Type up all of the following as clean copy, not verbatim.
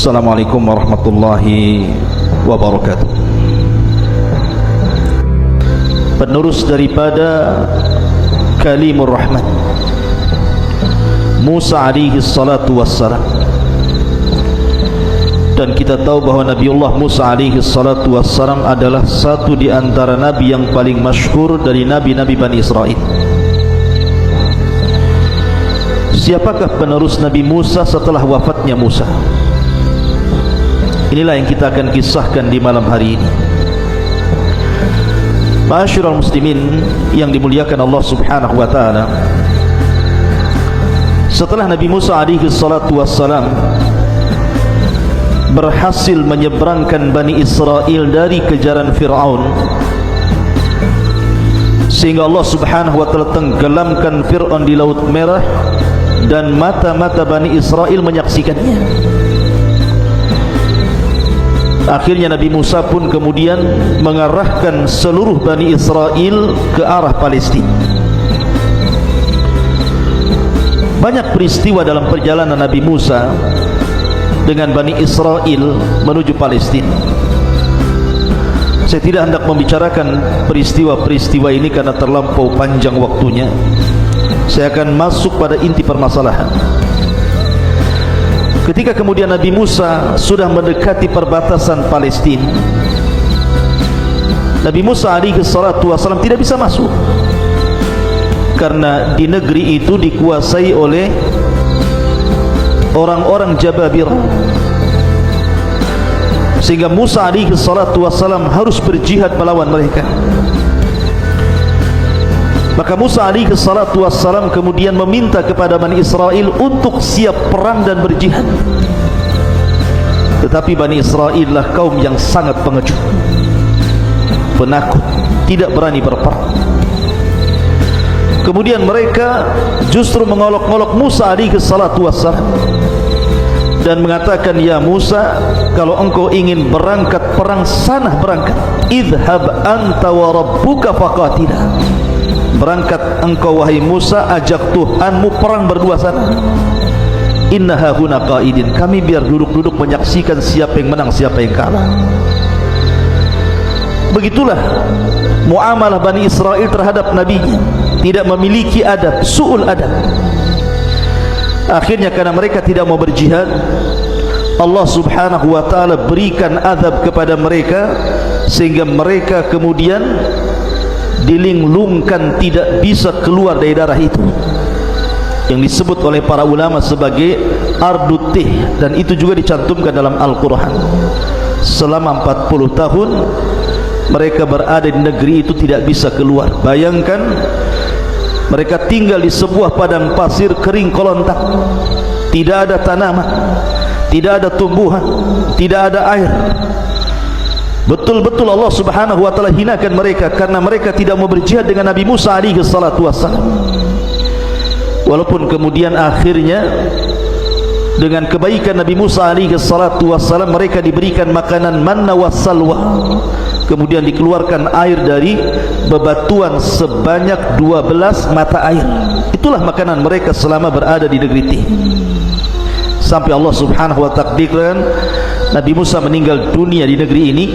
Assalamualaikum warahmatullahi wabarakatuh. Penerus daripada Kalimur Rahman Musa alaihi salatu wassalam, dan kita tahu bahawa Nabiullah Musa alaihi salatu wassalam adalah satu di antara nabi yang paling masyhur dari nabi-nabi Bani Israel. Siapakah penerus Nabi Musa setelah wafatnya Musa? Inilah yang kita akan kisahkan di malam hari ini. Ma'asyiral muslimin yang dimuliakan Allah Subhanahu wa taala, setelah Nabi Musa alaihi salatu wassalam berhasil menyeberangkan Bani Israel dari kejaran Fir'aun, sehingga Allah Subhanahu wa taala tenggelamkan Fir'aun di Laut Merah dan mata-mata Bani Israel menyaksikannya. Akhirnya Nabi Musa pun kemudian mengarahkan seluruh Bani Israel ke arah Palestina. Banyak peristiwa dalam perjalanan Nabi Musa dengan Bani Israel menuju Palestina. Saya tidak hendak membicarakan peristiwa-peristiwa ini karena terlampau panjang waktunya. Saya akan masuk pada inti permasalahan. Ketika kemudian Nabi Musa sudah mendekati perbatasan Palestina, Nabi Musa alaihi salatu wasallam tidak bisa masuk karena di negeri itu dikuasai oleh orang-orang Jababirah, sehingga Musa alaihi salatu wasallam harus berjihad melawan mereka. Maka Musa alaihi salatu wassalam kemudian meminta kepada Bani Israel untuk siap perang dan berjihad. Tetapi Bani Israel lah kaum yang sangat pengecut, penakut, tidak berani berperang. Kemudian mereka justru mengolok-olok Musa alaihi salatu wassalam dan mengatakan, "Ya Musa, kalau engkau ingin berangkat perang, sana berangkat. Idhhab anta wa rabbuka faqatila." Berangkat engkau wahai Musa, ajak Tuhanmu perang berdua sana. Innaha huna qaidin, kami biar duduk-duduk menyaksikan siapa yang menang, siapa yang kalah. Begitulah muamalah Bani Israel terhadap nabinya, tidak memiliki adab, su'ul adab. Akhirnya karena mereka tidak mau berjihad, Allah Subhanahu wa ta'ala berikan azab kepada mereka, sehingga mereka kemudian dilinglungkan, tidak bisa keluar dari darah itu, yang disebut oleh para ulama sebagai ardutih, dan itu juga dicantumkan dalam Al-Quran. Selama 40 tahun mereka berada di negeri itu, tidak bisa keluar. Bayangkan, mereka tinggal di sebuah padang pasir kering kolontang, tidak ada tanaman, tidak ada tumbuhan, tidak ada air. Betul-betul Allah Subhanahu wa ta'ala hinakan mereka karena mereka tidak mau berjihad dengan Nabi Musa alaihi salatu wassalam. Walaupun kemudian akhirnya dengan kebaikan Nabi Musa alaihi salatu wassalam mereka diberikan makanan manna wassalwa, kemudian dikeluarkan air dari bebatuan sebanyak 12 mata air. Itulah makanan mereka selama berada di negeri itu, sampai Allah Subhanahu wa ta'ala takdirkan Nabi Musa meninggal dunia di negeri ini,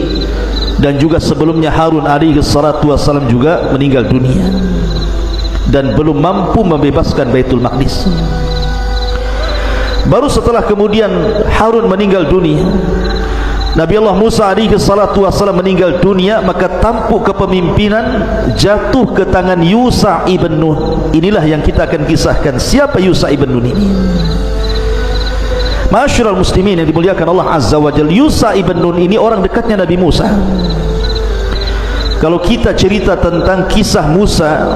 dan juga sebelumnya Harun alaihi salatu wassalam juga meninggal dunia dan belum mampu membebaskan Baitul Maqdis. Baru setelah kemudian Harun meninggal dunia, Nabi Allah Musa alaihi salatu wassalam meninggal dunia, maka tampuk kepemimpinan jatuh ke tangan Yusha ibn Nun. Inilah yang kita akan kisahkan, siapa Yusha ibn Nun ini. Ma'asyiral muslimin yang dimuliakan Allah Azza wa Jalla, Yusha ibn Nun ini orang dekatnya Nabi Musa. Kalau kita cerita tentang kisah Musa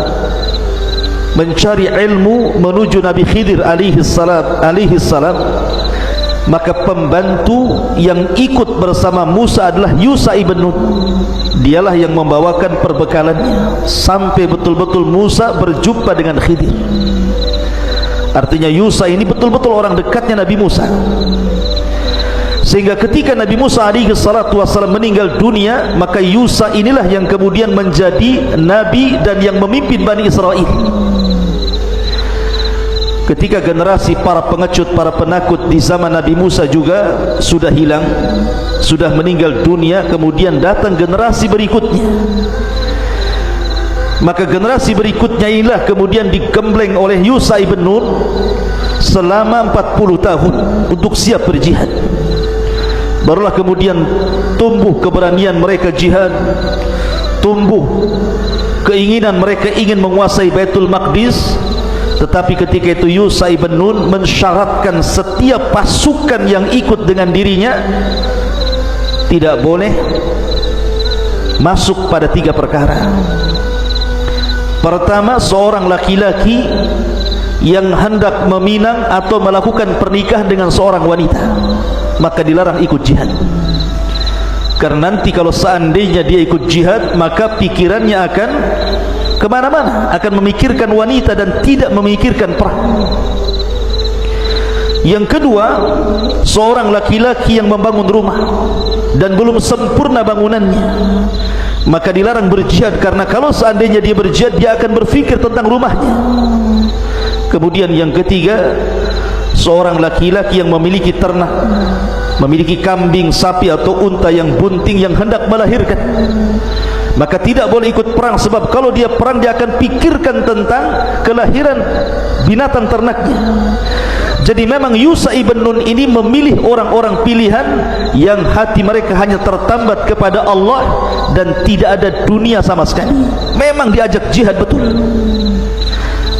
mencari ilmu menuju Nabi Khidir alaihi salam, Maka pembantu yang ikut bersama Musa adalah Yusha ibn Nun. Dialah yang membawakan perbekalannya sampai betul-betul Musa berjumpa dengan Khidir. Artinya Yusha ini betul-betul orang dekatnya Nabi Musa, sehingga ketika Nabi Musa alaihi salatu wassalam meninggal dunia, maka Yusha inilah yang kemudian menjadi nabi dan yang memimpin Bani Israel. Ketika generasi para pengecut, para penakut di zaman Nabi Musa juga sudah hilang, sudah meninggal dunia, kemudian datang generasi berikutnya. Maka generasi berikutnya inilah kemudian digembleng oleh Yusha ibn Nun selama 40 tahun untuk siap berjihad. Barulah kemudian tumbuh keberanian mereka jihad, tumbuh keinginan mereka ingin menguasai Baitul Maqdis. Tetapi ketika itu Yusha ibn Nun mensyaratkan setiap pasukan yang ikut dengan dirinya tidak boleh masuk pada 3 perkara. Pertama, seorang laki-laki yang hendak meminang atau melakukan pernikahan dengan seorang wanita, maka dilarang ikut jihad. Karena nanti kalau seandainya dia ikut jihad, maka pikirannya akan kemana-mana, akan memikirkan wanita dan tidak memikirkan perang. Yang kedua, seorang laki-laki yang membangun rumah dan belum sempurna bangunannya, maka dilarang berjihad, karena kalau seandainya dia berjihad, dia akan berfikir tentang rumahnya. Kemudian yang ketiga, seorang laki-laki yang memiliki ternak, memiliki kambing, sapi atau unta yang bunting yang hendak melahirkan, maka tidak boleh ikut perang, sebab kalau dia perang dia akan pikirkan tentang kelahiran binatang ternaknya. Jadi memang Yusha ibn Nun ini memilih orang-orang pilihan yang hati mereka hanya tertambat kepada Allah dan tidak ada dunia sama sekali. Memang diajak jihad betul.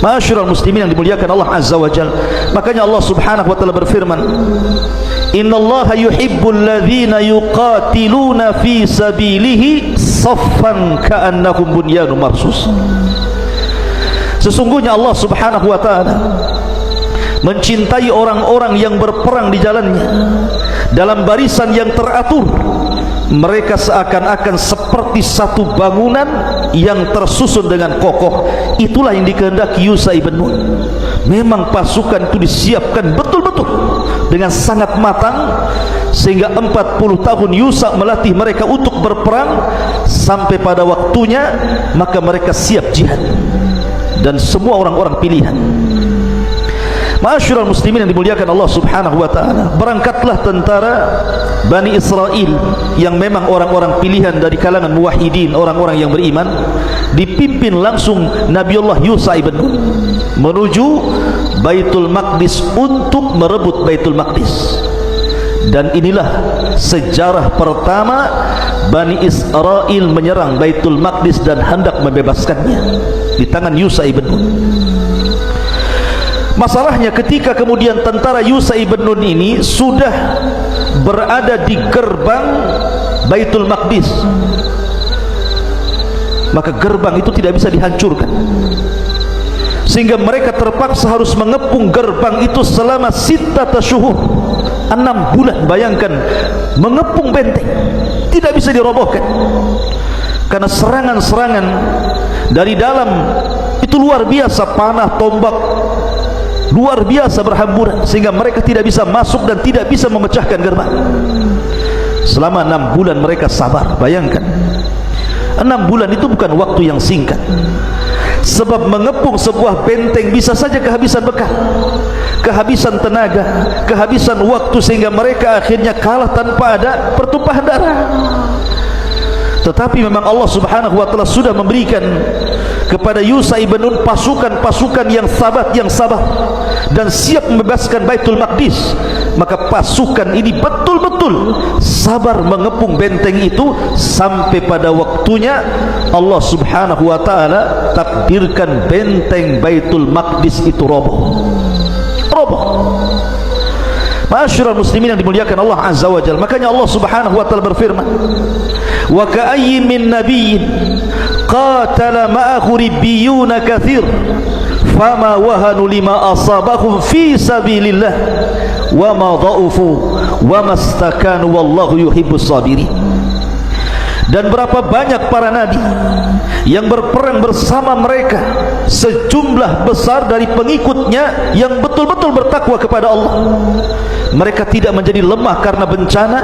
Ma'asyiral muslimin yang dimuliakan Allah Azza wa Jalla. Makanya Allah Subhanahu wa taala berfirman, "Innallaha yuhibbul ladzina yuqatiluna fi sabilihi saffan ka'annahum bunyanun marsus." Sesungguhnya Allah Subhanahu wa taala mencintai orang-orang yang berperang di jalannya dalam barisan yang teratur. Mereka seakan-akan seperti satu bangunan yang tersusun dengan kokoh. Itulah yang dikehendaki Yusha ibn Nun. Memang pasukan itu disiapkan betul-betul dengan sangat matang, sehingga 40 tahun Yusha melatih mereka untuk berperang. Sampai pada waktunya maka mereka siap jihad, dan semua orang-orang pilihan. Ma'asyiral muslimin yang dimuliakan Allah Subhanahu wa taala, berangkatlah tentara Bani Israel yang memang orang-orang pilihan dari kalangan muwahhidin, orang-orang yang beriman, dipimpin langsung Nabiullah Yusha ibn Nun menuju Baitul Maqdis untuk merebut Baitul Maqdis. Dan inilah sejarah pertama Bani Israel menyerang Baitul Maqdis dan hendak membebaskannya di tangan Yusha ibn Nun. Masalahnya ketika kemudian tentara Yusha ibn Nun ini sudah berada di gerbang Baitul Maqdis, maka gerbang itu tidak bisa dihancurkan, sehingga mereka terpaksa harus mengepung gerbang itu selama 6 syuhur, 6 bulan. Bayangkan, mengepung benteng tidak bisa dirobohkan karena serangan-serangan dari dalam itu luar biasa, panah, tombak luar biasa berhamburan, sehingga mereka tidak bisa masuk dan tidak bisa memecahkan gerbang. Selama 6 bulan mereka sabar. Bayangkan, 6 bulan itu bukan waktu yang singkat, sebab mengepung sebuah benteng bisa saja kehabisan bekal, kehabisan tenaga, kehabisan waktu, sehingga mereka akhirnya kalah tanpa ada pertumpahan darah. Tetapi memang Allah Subhanahu wa taala sudah memberikan kepada Yusha ibn Nun pasukan-pasukan yang sabar dan siap membebaskan Baitul Maqdis. Maka pasukan ini betul-betul sabar mengepung benteng itu sampai pada waktunya Allah Subhanahu wa taala takdirkan benteng Baitul Maqdis itu roboh. Ma'asyiral muslimin yang dimuliakan Allah Azza wa Jalla. Makanya Allah Subhanahu wa taala berfirman, "Wa ka'ayyin min nabiyyin qatala ma'ahu ribbiyuna katsir fama wahanu lima asabahum fi sabilillah wa ma dha'ufu wa mastakanu wallahu yuhibbus sabirin. Dan berapa banyak para nabi yang berperang bersama mereka, sejumlah besar dari pengikutnya yang betul-betul bertakwa kepada Allah. Mereka tidak menjadi lemah karena bencana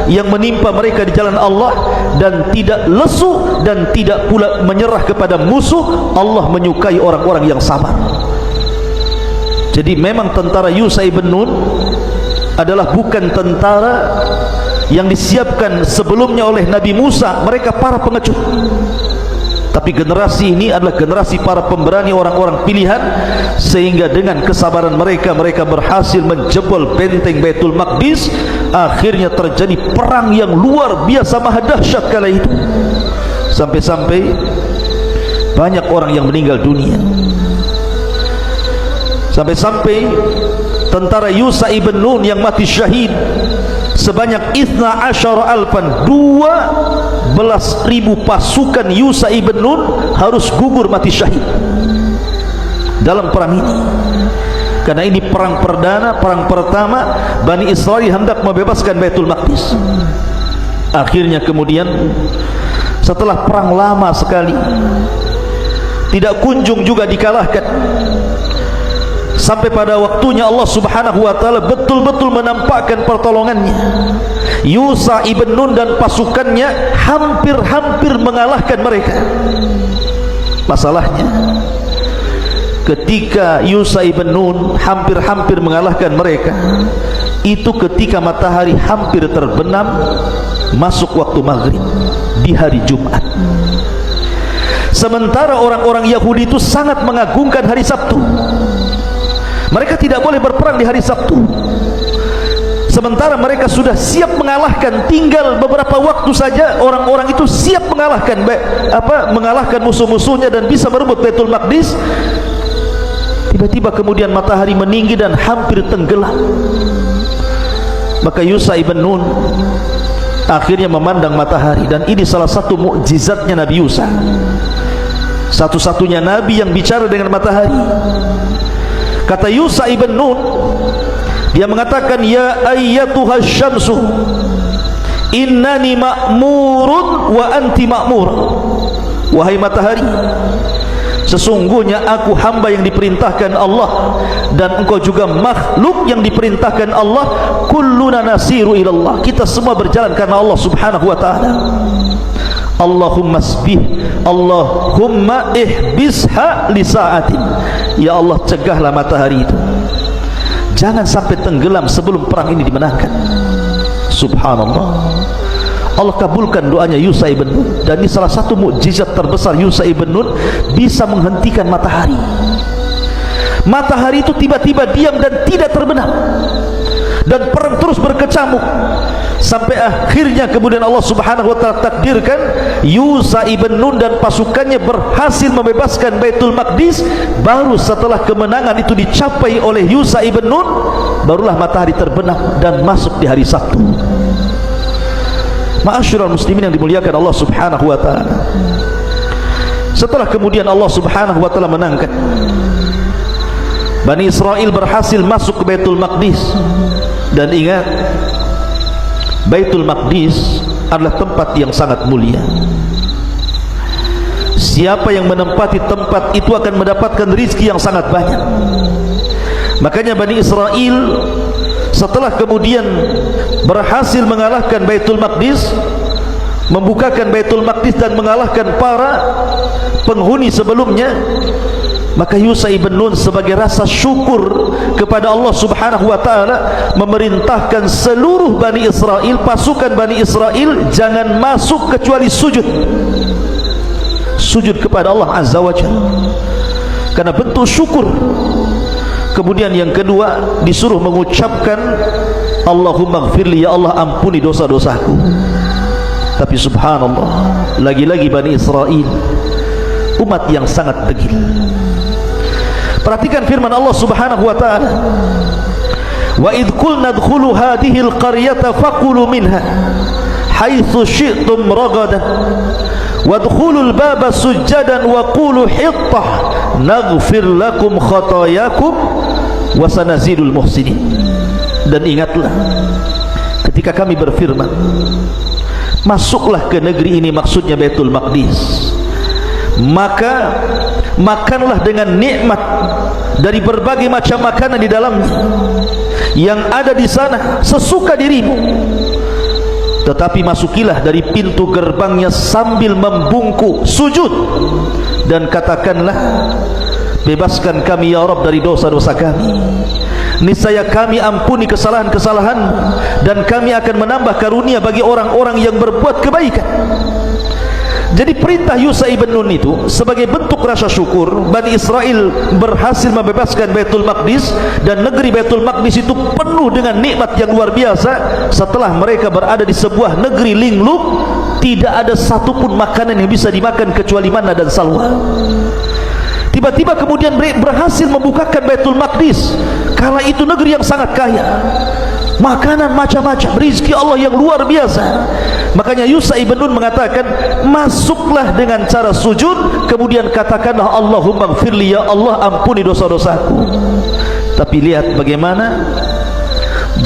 yang menimpa mereka di jalan Allah, dan tidak lesu dan tidak pula menyerah kepada musuh. Allah menyukai orang-orang yang sabar. Jadi memang tentara Yusha ibn Nun adalah bukan tentara yang disiapkan sebelumnya oleh Nabi Musa. Mereka para pengecut, tapi generasi ini adalah generasi para pemberani, orang-orang pilihan, sehingga dengan kesabaran mereka, mereka berhasil menjebol benteng Baitul Maqdis. Akhirnya terjadi perang yang luar biasa maha dahsyat kala itu, sampai-sampai banyak orang yang meninggal dunia. Sampai-sampai tentara Yusha ibn Nun yang mati syahid sebanyak 12,000 pasukan Yusha ibn Nun harus gugur mati syahid dalam perang ini. Karena ini perang perdana, perang pertama Bani Israel hendak membebaskan Baitul Maqdis. Akhirnya kemudian setelah perang lama sekali, tidak kunjung juga dikalahkan, sampai pada waktunya Allah subhanahu wa ta'ala betul-betul menampakkan pertolongannya. Yusha ibn Nun dan pasukannya hampir-hampir mengalahkan mereka. Masalahnya, ketika Yusha ibn Nun hampir-hampir mengalahkan mereka, itu ketika matahari hampir terbenam, masuk waktu maghrib di hari Jumat. Sementara orang-orang Yahudi itu sangat mengagungkan hari Sabtu. Mereka tidak boleh berperang di hari Sabtu. Sementara mereka sudah siap mengalahkan, tinggal beberapa waktu saja orang-orang itu siap mengalahkan mengalahkan musuh-musuhnya dan bisa merebut Baitul Maqdis. Tiba-tiba kemudian matahari meninggi dan hampir tenggelam. Maka Yusha ibn Nun akhirnya memandang matahari, dan ini salah satu mukjizatnya Nabi Yusha. Satu-satunya nabi yang bicara dengan matahari. Kata Yusha ibn Nun, dia mengatakan, ya ayyatuhas syamsu innani ma'murun wa anti ma'mur. Wahai matahari, sesungguhnya aku hamba yang diperintahkan Allah, dan engkau juga makhluk yang diperintahkan Allah. Kulluna nasiru ilallah, kita semua berjalan karena Allah subhanahu wa ta'ala. Allahumma asbih, Allahumma ihbisha li sa'atin. Ya Allah, cegahlah matahari itu, jangan sampai tenggelam sebelum perang ini dimenangkan. Subhanallah, Allah kabulkan doanya Yusha ibn Nun, dan ini salah satu mukjizat terbesar Yusha ibn Nun, bisa menghentikan matahari. Matahari itu tiba-tiba diam dan tidak terbenam, dan perang terus berkecamuk, sampai akhirnya kemudian Allah subhanahu wa ta'ala takdirkan Yusha ibn Nun dan pasukannya berhasil membebaskan Baitul Maqdis. Baru setelah kemenangan itu dicapai oleh Yusha ibn Nun, barulah matahari terbenam dan masuk di hari Sabtu. Ma'asyiral muslimin yang dimuliakan Allah subhanahu wa ta'ala, setelah kemudian Allah subhanahu wa ta'ala menangkan, Bani Israel berhasil masuk ke Baitul Maqdis. Dan ingat, Baitul Maqdis adalah tempat yang sangat mulia. Siapa yang menempati tempat itu akan mendapatkan rizki yang sangat banyak. Makanya Bani Israel setelah kemudian berhasil mengalahkan Baitul Maqdis, membukakan Baitul Maqdis dan mengalahkan para penghuni sebelumnya, maka Yusha ibn Nun sebagai rasa syukur kepada Allah subhanahu wa ta'ala memerintahkan seluruh Bani Israel, pasukan Bani Israel, jangan masuk kecuali sujud kepada Allah azza wa jalla, karena bentuk syukur. Kemudian yang kedua, disuruh mengucapkan Allahumma gfirli, ya Allah ampuni dosa-dosaku. Tapi subhanallah, lagi-lagi Bani Israel umat yang sangat degil. Perhatikan firman Allah subhanahu wa ta'ala, wa idh qulna dkhulu hadhihi alqaryata faqulu minha haitsu syi'tum ragadan wadkhulul baba sujjadan wa qulu hittah naghfir lakum khatayakum wa sanazidul muhsinin. Dan ingatlah ketika kami berfirman, masuklah ke negeri ini, maksudnya Baitul Maqdis, maka makanlah dengan nikmat dari berbagai macam makanan di dalamnya yang ada di sana sesuka dirimu, tetapi masukilah dari pintu gerbangnya sambil membungkuk sujud dan katakanlah, bebaskan kami ya Rabb dari dosa-dosa kami, niscaya kami ampuni kesalahan-kesalahan dan kami akan menambah karunia bagi orang-orang yang berbuat kebaikan. Jadi perintah Yusha ibn Nun itu sebagai bentuk rasa syukur Bani Israel berhasil membebaskan Baitul Maqdis, dan negeri Baitul Maqdis itu penuh dengan nikmat yang luar biasa. Setelah mereka berada di sebuah negeri linglung, tidak ada satupun makanan yang bisa dimakan kecuali manna dan salwa. Tiba-tiba kemudian berhasil membukakan Baitul Maqdis, kala itu negeri yang sangat kaya, makanan macam-macam, rizki Allah yang luar biasa. Makanya Yusha ibn Nun mengatakan, masuklah dengan cara sujud, kemudian katakanlah Allahumma gfirli, ya Allah ampuni dosa-dosaku. Tapi lihat bagaimana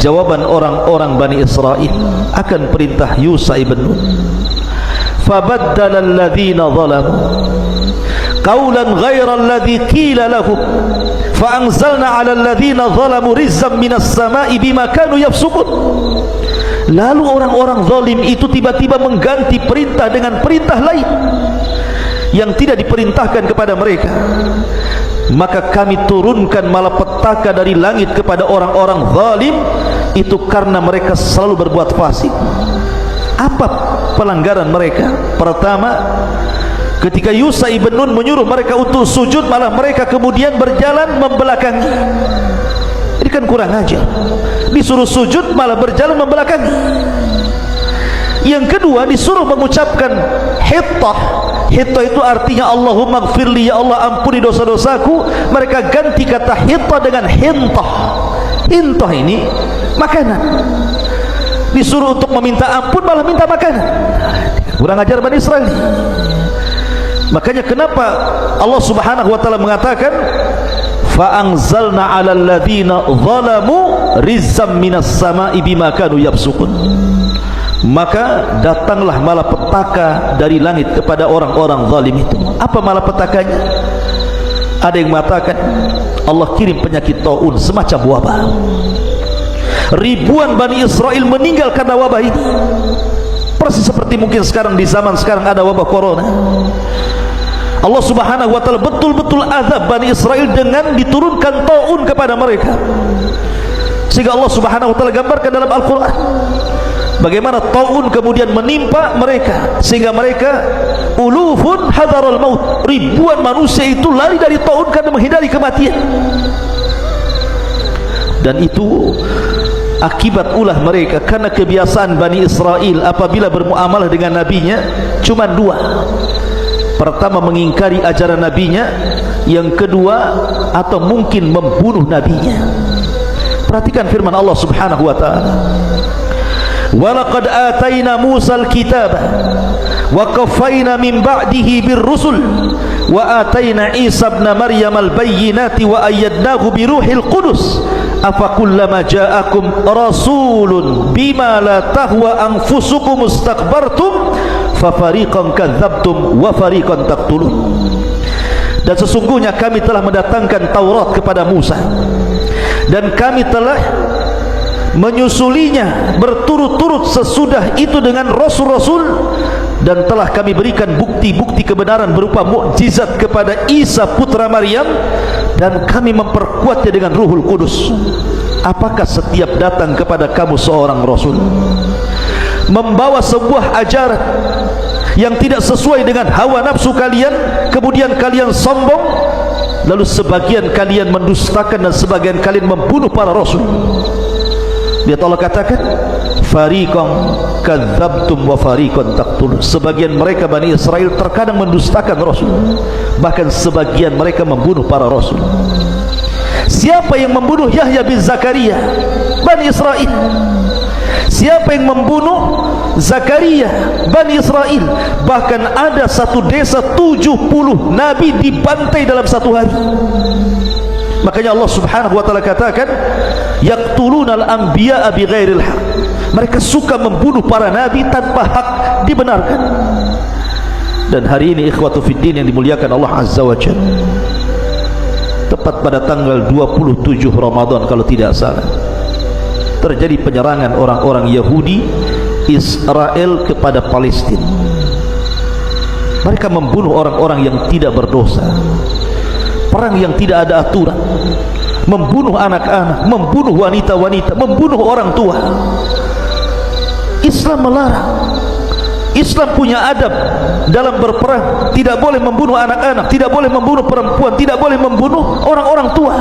jawaban orang-orang Bani Israel akan perintah Yusha ibn Nun. Fabaddala alladhina zalamu qawlan ghayra alladhi qila lahum fa'anzalna 'ala alladhina zalamu rizqan minas sama'i bima kanu yafsukun. Lalu orang-orang zalim itu tiba-tiba mengganti perintah dengan perintah lain yang tidak diperintahkan kepada mereka, maka kami turunkan malapetaka dari langit kepada orang-orang zalim itu karena mereka selalu berbuat fasik. Apa pelanggaran mereka? Pertama, ketika Yusha ibn Nun menyuruh mereka untuk sujud, malah mereka kemudian berjalan membelakangi. Ini kan kurang ajar. Disuruh sujud malah berjalan membelakangi. Yang kedua, disuruh mengucapkan hittah. Hittah itu artinya Allahumma gfirli, ya Allah ampuni dosa-dosaku. Mereka ganti kata hittah dengan hintah. Hintah ini makanan. Disuruh untuk meminta ampun malah minta makanan. Kurang ajar Bani Israel. Makanya kenapa Allah Subhanahu wa taala mengatakan fa'anzalna 'alal ladzina zalamu rizqan minas sama'i bima kanu yafsukun. Maka datanglah malapetaka dari langit kepada orang-orang zalim itu. Apa malapetakanya? Ada yang mengatakan Allah kirim penyakit taun, semacam wabah. Ribuan Bani Israel meninggal karena wabah ini. Persis seperti mungkin sekarang, di zaman sekarang ada wabah corona. Allah Subhanahu wa taala betul-betul azab Bani Israel dengan diturunkan taun kepada mereka. Sehingga Allah Subhanahu wa taala gambarkan dalam Al-Qur'an bagaimana taun kemudian menimpa mereka, sehingga mereka ulufun hadarul maut, ribuan manusia itu lari dari taun karena menghindari kematian. Dan itu akibat ulah mereka, karena kebiasaan Bani Israel apabila bermuamalah dengan nabinya cuma dua. Pertama, mengingkari ajaran nabinya. Yang kedua, atau mungkin membunuh nabinya. Perhatikan firman Allah Subhanahu wa taala, walaqad atayna Musal kitaba wa qaffayna min ba'dihi birrusul wa atayna Isa ibn Maryam al-bayyinati wa ayyadnahu biruhil qudus afakullama ja'akum rasulun bima la tahwa anfusukum istakbartum fafariqan kadzabtum wa fariqan taqtulun. Dan sesungguhnya kami telah mendatangkan Taurat kepada Musa, dan kami telah menyusulinya berturut-turut sesudah itu dengan rasul-rasul, dan telah kami berikan bukti-bukti kebenaran berupa mukjizat kepada Isa putra Maryam, dan kami memperkuatnya dengan Ruhul Kudus. Apakah setiap datang kepada kamu seorang rasul membawa sebuah ajaran yang tidak sesuai dengan hawa nafsu kalian, kemudian kalian sombong, lalu sebagian kalian mendustakan dan sebagian kalian membunuh para rasul? Lihat Allah katakan fariqan kadzabtum wa fariqan taqtulun. Sebagian mereka Bani Israel terkadang mendustakan rasul, bahkan sebagian mereka membunuh para rasul. Siapa yang membunuh Yahya bin Zakaria? Bani Israel. Siapa yang membunuh Zakaria, Bani Israel? Bahkan ada satu desa 70 nabi dibantai dalam satu hari. Makanya Allah Subhanahu wa taala katakan, yaqtulunal anbiya'a bighairil haq. Mereka suka membunuh para nabi tanpa hak dibenarkan. Dan hari ini ikhwatu fiddin yang dimuliakan Allah Azza wa Jalla, tepat pada tanggal 27 Ramadan kalau tidak salah, terjadi penyerangan orang-orang Yahudi Israel kepada Palestina. Mereka membunuh orang-orang yang tidak berdosa, perang yang tidak ada aturan, membunuh anak-anak, membunuh wanita-wanita, membunuh orang tua. Islam melarang. Islam punya adab dalam berperang. Tidak boleh membunuh anak-anak, tidak boleh membunuh perempuan, tidak boleh membunuh orang-orang tua.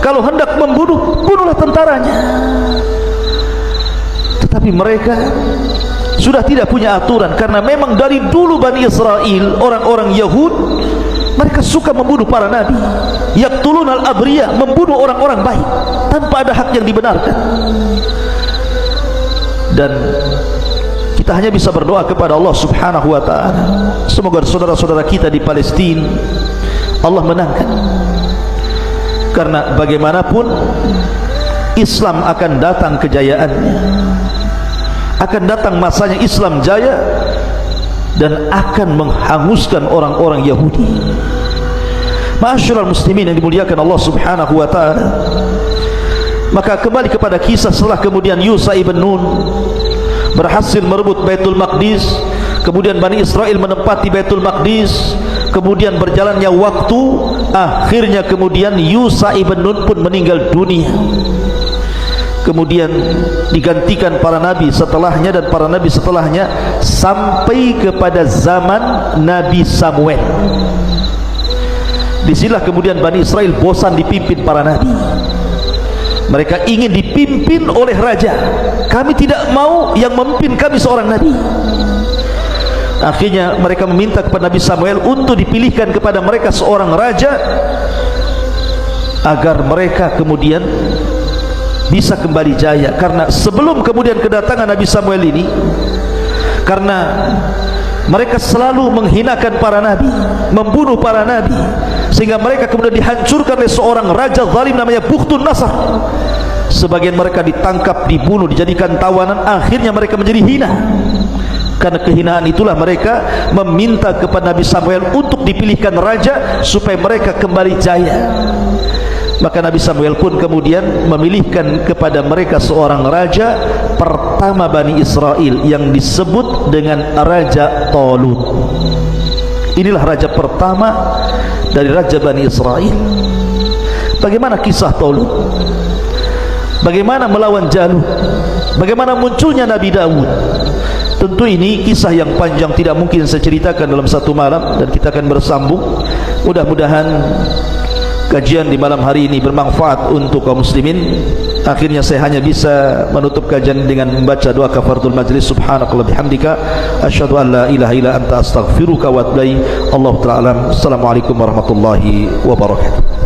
Kalau hendak membunuh, bunuhlah tentaranya. Tetapi mereka sudah tidak punya aturan, karena memang dari dulu Bani Israel, orang-orang Yahud, mereka suka membunuh para nabi. Yaqtulunal abriya, membunuh orang-orang baik tanpa ada hak yang dibenarkan. Dan kita hanya bisa berdoa kepada Allah Subhanahu wa ta'ala, semoga saudara-saudara kita di Palestina Allah menangkan. Karena bagaimanapun Islam akan datang kejayaannya, akan datang masanya Islam jaya dan akan menghanguskan orang-orang Yahudi. Ma'asyiral muslimin yang dimuliakan Allah Subhanahu wa ta'ala, maka kembali kepada kisah setelah kemudian Yusha ibn Nun berhasil merebut Baitul Maqdis, kemudian Bani Israel menempati Baitul Maqdis, kemudian berjalannya waktu, akhirnya kemudian Yusha ibn Nun pun meninggal dunia. Kemudian digantikan para nabi setelahnya dan para nabi setelahnya sampai kepada zaman Nabi Samuel. Disinilah kemudian Bani Israel bosan dipimpin para nabi. Mereka ingin dipimpin oleh raja. Kami tidak mau yang memimpin kami seorang nabi. Akhirnya mereka meminta kepada Nabi Samuel untuk dipilihkan kepada mereka seorang raja, agar mereka kemudian bisa kembali jaya. Karena sebelum kemudian kedatangan Nabi Samuel ini, karena mereka selalu menghinakan para nabi, membunuh para nabi, sehingga mereka kemudian dihancurkan oleh seorang raja zalim namanya Bukhtun Nasr. Sebagian mereka ditangkap, dibunuh, dijadikan tawanan, akhirnya mereka menjadi hina. Karena kehinaan itulah mereka meminta kepada Nabi Samuel untuk dipilihkan raja supaya mereka kembali jaya. Maka Nabi Samuel pun kemudian memilihkan kepada mereka seorang raja pertama Bani Israel yang disebut dengan Raja Talut. Inilah raja pertama dari raja Bani Israel. Bagaimana kisah Talut? Bagaimana melawan Jalut? Bagaimana munculnya Nabi Daud? Tentu ini kisah yang panjang, tidak mungkin saya ceritakan dalam satu malam, dan kita akan bersambung. Mudah-mudahan kajian di malam hari ini bermanfaat untuk kaum muslimin. Akhirnya saya hanya bisa menutup kajian dengan membaca doa kafaratul majlis. Subhanakallah bihamdika asyhadu an la ilaha illa anta astaghfiruka wa atubu ilaik. Allahu ta'ala. Assalamualaikum warahmatullahi wabarakatuh.